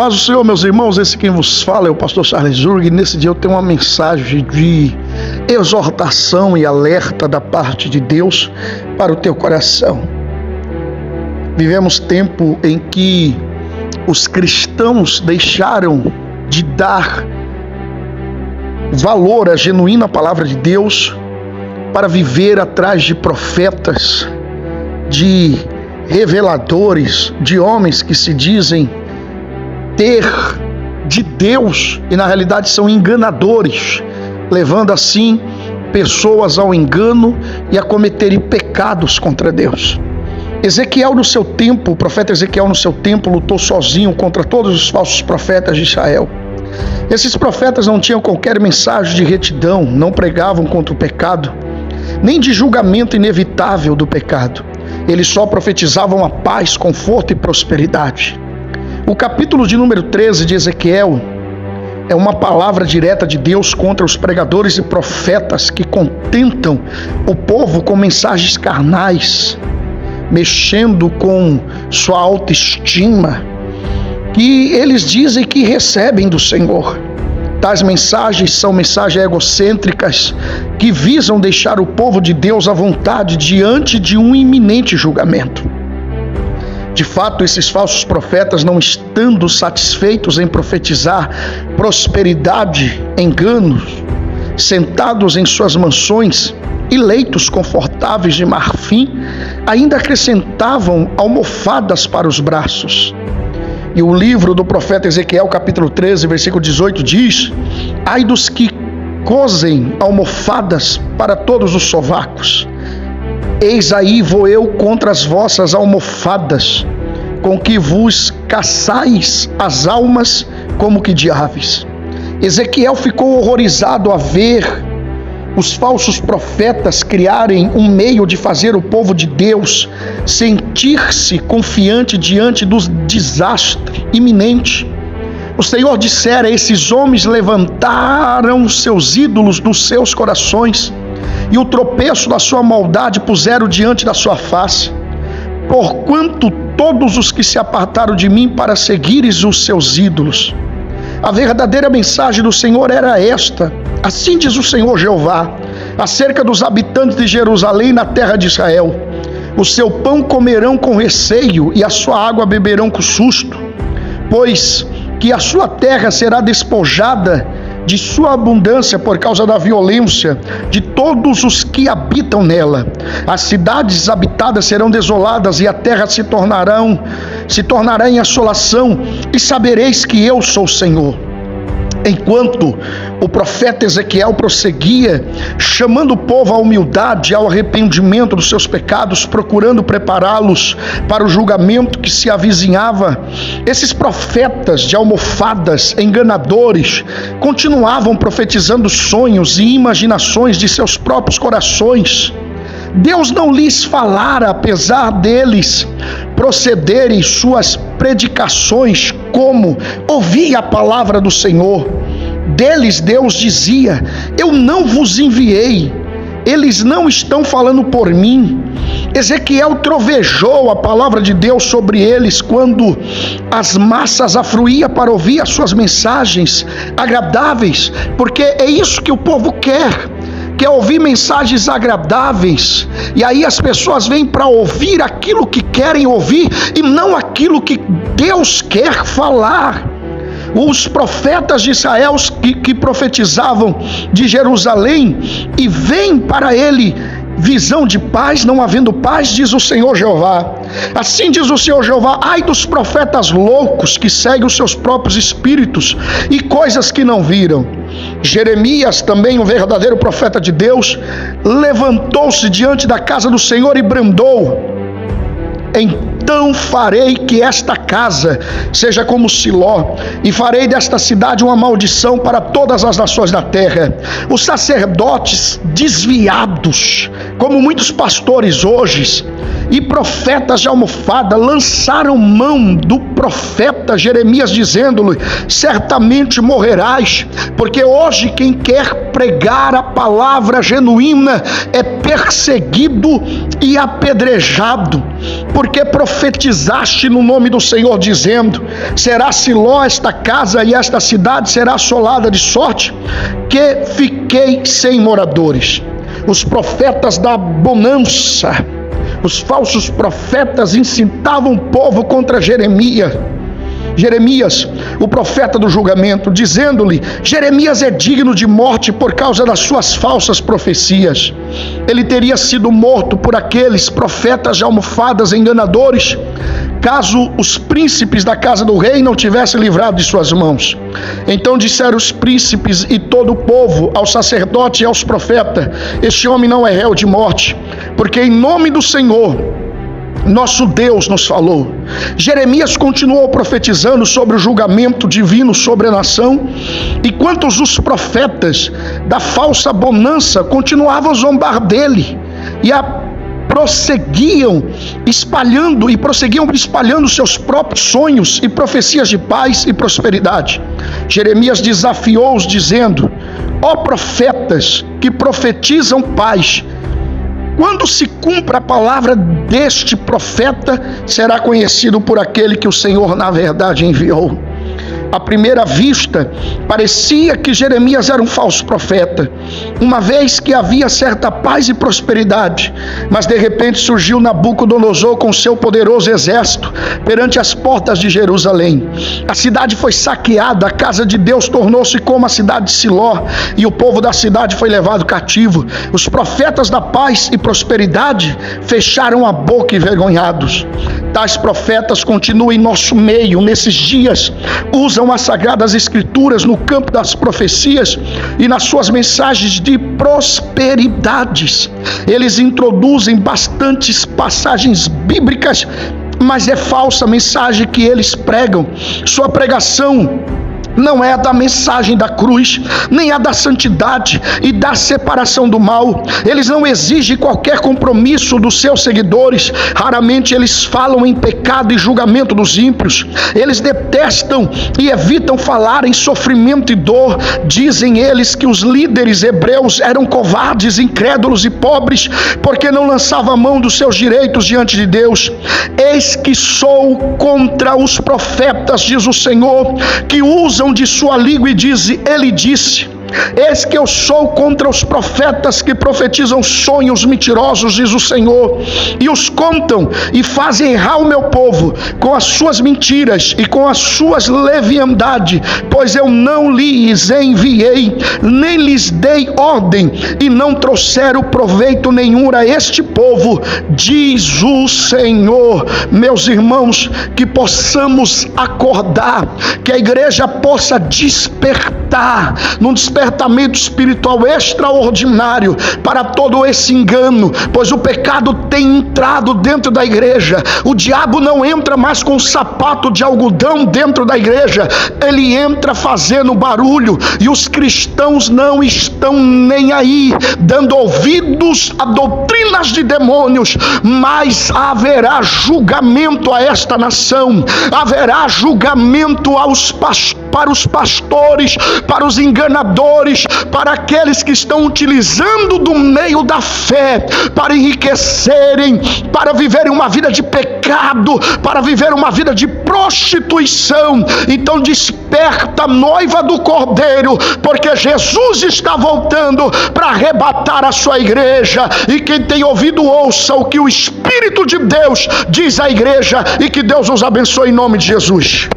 Paz do Senhor, meus irmãos, esse quem vos fala é o pastor Charles Zurg, e nesse dia eu tenho uma mensagem de exortação e alerta da parte de Deus para o teu coração. Vivemos tempo em que os cristãos deixaram de dar valor à genuína palavra de Deus para viver atrás de profetas, de reveladores, de homens que se dizem ter de Deus e na realidade são enganadores, levando assim pessoas ao engano e a cometerem pecados contra Deus. Ezequiel no seu tempo, o profeta Ezequiel no seu tempo lutou sozinho contra todos os falsos profetas de Israel. Esses profetas não tinham qualquer mensagem de retidão, não pregavam contra o pecado, nem de julgamento inevitável do pecado. Eles só profetizavam a paz, conforto e prosperidade. O capítulo de número 13 de Ezequiel é uma palavra direta de Deus contra os pregadores e profetas que contentam o povo com mensagens carnais, mexendo com sua autoestima, que eles dizem que recebem do Senhor. Tais mensagens são mensagens egocêntricas que visam deixar o povo de Deus à vontade diante de um iminente julgamento. De fato, esses falsos profetas, não estando satisfeitos em profetizar prosperidade, enganos, sentados em suas mansões e leitos confortáveis de marfim, ainda acrescentavam almofadas para os braços. E o livro do profeta Ezequiel, capítulo 13, versículo 18, diz: ai dos que cosem almofadas para todos os sovacos. Eis aí vou eu contra as vossas almofadas, com que vos caçais as almas como que de aves. Ezequiel ficou horrorizado a ver os falsos profetas criarem um meio de fazer o povo de Deus sentir-se confiante diante do desastre iminente. O Senhor dissera: esses homens levantaram seus ídolos dos seus corações e o tropeço da sua maldade puseram diante da sua face. Porquanto todos os que se apartaram de mim para seguires os seus ídolos. A verdadeira mensagem do Senhor era esta: assim diz o Senhor Jeová, acerca dos habitantes de Jerusalém na terra de Israel: o seu pão comerão com receio e a sua água beberão com susto, pois que a sua terra será despojada de sua abundância por causa da violência de todos os que habitam nela. As cidades habitadas serão desoladas e a terra se tornará em assolação, e sabereis que eu sou o Senhor. Enquanto o profeta Ezequiel prosseguia, chamando o povo à humildade, ao arrependimento dos seus pecados, procurando prepará-los para o julgamento que se avizinhava, esses profetas de almofadas, enganadores, continuavam profetizando sonhos e imaginações de seus próprios corações. Deus não lhes falara, apesar deles procederem suas predicações como ouvi a palavra do Senhor. Deles Deus dizia: eu não vos enviei, eles não estão falando por mim. Ezequiel trovejou a palavra de Deus sobre eles quando as massas afluíam para ouvir as suas mensagens agradáveis, porque é isso que o povo quer ouvir mensagens agradáveis, e aí as pessoas vêm para ouvir aquilo que querem ouvir e não aquilo que Deus quer falar. Os profetas de Israel que profetizavam de Jerusalém e vêm para ele visão de paz, não havendo paz, diz o Senhor Jeová. Assim diz o Senhor Jeová: ai dos profetas loucos que seguem os seus próprios espíritos e coisas que não viram. Jeremias, também um verdadeiro profeta de Deus, levantou-se diante da casa do Senhor e bramou: então farei que esta casa seja como Siló, e farei desta cidade uma maldição para todas as nações da terra. Os sacerdotes desviados, como muitos pastores hoje, e profetas de almofada, lançaram mão do profeta Jeremias, dizendo-lhe: certamente morrerás, porque hoje quem quer pregar a palavra genuína é perseguido e apedrejado, porque profetizaste no nome do Senhor, dizendo: será Siló esta casa, e esta cidade será assolada, de sorte que fiquei sem moradores. Os profetas da bonança, os falsos profetas, incitavam o povo contra Jeremias, o profeta do julgamento, dizendo-lhe: Jeremias é digno de morte por causa das suas falsas profecias. Ele teria sido morto por aqueles profetas de almofadas enganadores, caso os príncipes da casa do rei não tivessem livrado de suas mãos. Então disseram os príncipes e todo o povo ao sacerdote e aos profetas: este homem não é réu de morte, porque em nome do Senhor nosso Deus nos falou. Jeremias continuou profetizando sobre o julgamento divino sobre a nação, enquanto os profetas da falsa bonança continuavam a zombar dele e prosseguiam espalhando seus próprios sonhos e profecias de paz e prosperidade. Jeremias desafiou-os, dizendo: ó profetas que profetizam paz, quando se cumpra a palavra deste profeta, será conhecido por aquele que o Senhor na verdade enviou. À primeira vista, parecia que Jeremias era um falso profeta, uma vez que havia certa paz e prosperidade. Mas de repente surgiu Nabucodonosor com seu poderoso exército perante as portas de Jerusalém. A cidade foi saqueada, a casa de Deus tornou-se como a cidade de Siló, e o povo da cidade foi levado cativo. Os profetas da paz e prosperidade fecharam a boca envergonhados. Tais profetas continuam em nosso meio nesses dias, usam as Sagradas Escrituras no campo das profecias e nas suas mensagens de prosperidades. Eles introduzem bastantes passagens bíblicas, mas é falsa a mensagem que eles pregam. Sua pregação não é a da mensagem da cruz, nem a da santidade e da separação do mal. Eles não exigem qualquer compromisso dos seus seguidores. Raramente eles falam em pecado e julgamento dos ímpios. Eles detestam e evitam falar em sofrimento e dor. Dizem eles que os líderes hebreus eram covardes, incrédulos e pobres, porque não lançavam a mão dos seus direitos diante de Deus. Eis que sou contra os profetas, diz o Senhor, que usam de sua língua e ele disse: eis que eu sou contra os profetas que profetizam sonhos mentirosos, diz o Senhor, e os contam e fazem errar o meu povo com as suas mentiras e com as suas leviandades, pois eu não lhes enviei, nem lhes dei ordem, e não trouxeram proveito nenhum a este povo, diz o Senhor. Meus irmãos, que possamos acordar, que a igreja possa despertar num despertamento espiritual extraordinário para todo esse engano, pois o pecado tem entrado dentro da igreja. O diabo não entra mais com um sapato de algodão dentro da igreja, ele entra fazendo barulho, e os cristãos não estão nem aí, dando ouvidos a doutrinas de demônios. Mas haverá julgamento a esta nação, haverá julgamento para os pastores, para os enganadores, para aqueles que estão utilizando do meio da fé para enriquecerem, para viverem uma vida de pecado, para viver uma vida de prostituição. Então desperta, noiva do Cordeiro, porque Jesus está voltando para arrebatar a sua igreja. E quem tem ouvido, ouça o que o Espírito de Deus diz à igreja, e que Deus os abençoe em nome de Jesus.